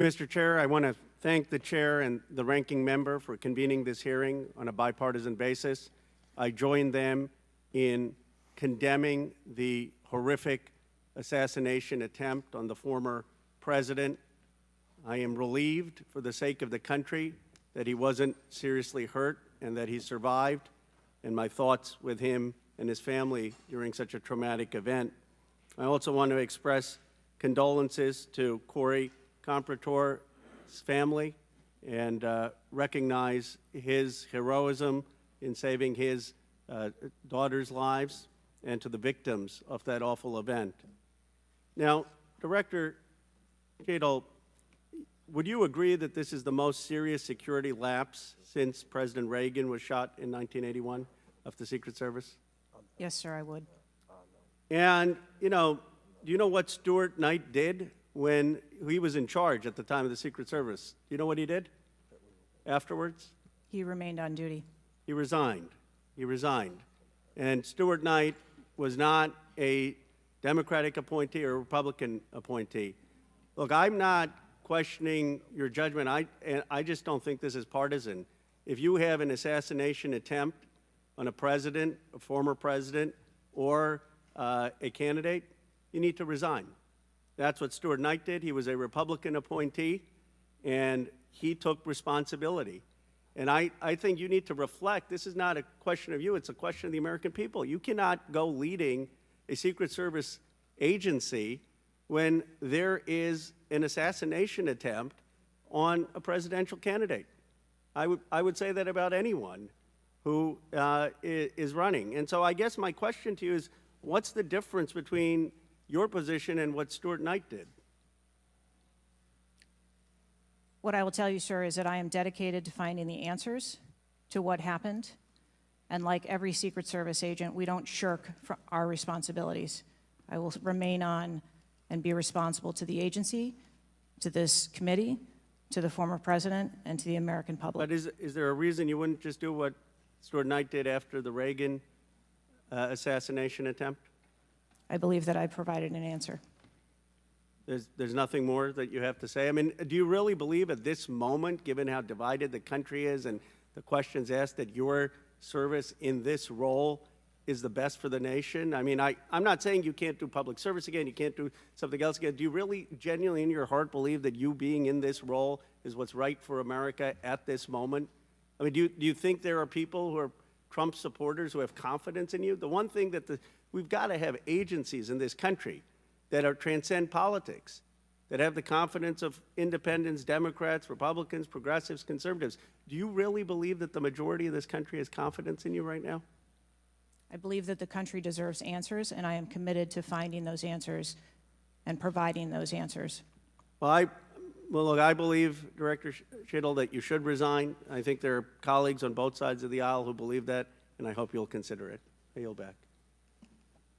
Mr. Chair, I want to thank the chair and the ranking member for convening this hearing on a bipartisan basis. I join them in condemning the horrific assassination attempt on the former president. I am relieved for the sake of the country that he wasn't seriously hurt and that he survived, and my thoughts with him and his family during such a traumatic event. I also want to express condolences to Corey Comprator's family and recognize his heroism in saving his daughter's lives, and to the victims of that awful event. Now, Director Cheatle, would you agree that this is the most serious security lapse since President Reagan was shot in 1981 of the Secret Service? Yes, sir, I would. And, do you know what Stuart Knight did when he was in charge at the time of the Secret Service? Do you know what he did afterwards? He remained on duty. He resigned. He resigned. And Stuart Knight was not a Democratic appointee or a Republican appointee. Look, I'm not questioning your judgment. I just don't think this is partisan. If you have an assassination attempt on a president, a former president, or a candidate, you need to resign. That's what Stuart Knight did. He was a Republican appointee, and he took responsibility. And I think you need to reflect. This is not a question of you. It's a question of the American people. You cannot go leading a Secret Service agency when there is an assassination attempt on a presidential candidate. I would say that about anyone who is running. And so I guess my question to you is, what's the difference between your position and what Stuart Knight did? What I will tell you, sir, is that I am dedicated to finding the answers to what happened. And like every Secret Service agent, we don't shirk from our responsibilities. I will remain on and be responsible to the agency, to this committee, to the former president, and to the American public. But is there a reason you wouldn't just do what Stuart Knight did after the Reagan assassination attempt? I believe that I provided an answer. There's nothing more that you have to say? I mean, do you really believe at this moment, given how divided the country is and the questions asked, that your service in this role is the best for the nation? I mean, I'm not saying you can't do public service again, you can't do something else again. Do you really genuinely in your heart believe that you being in this role is what's right for America at this moment? I mean, do you think there are people who are Trump supporters who have confidence in you? The one thing that we've got to have agencies in this country that transcend politics, that have the confidence of independents, Democrats, Republicans, progressives, conservatives. Do you really believe that the majority of this country has confidence in you right now? I believe that the country deserves answers, and I am committed to finding those answers and providing those answers. Well, look, I believe, Director Cheatle, that you should resign. I think there are colleagues on both sides of the aisle who believe that, and I hope you'll consider it. I yield back.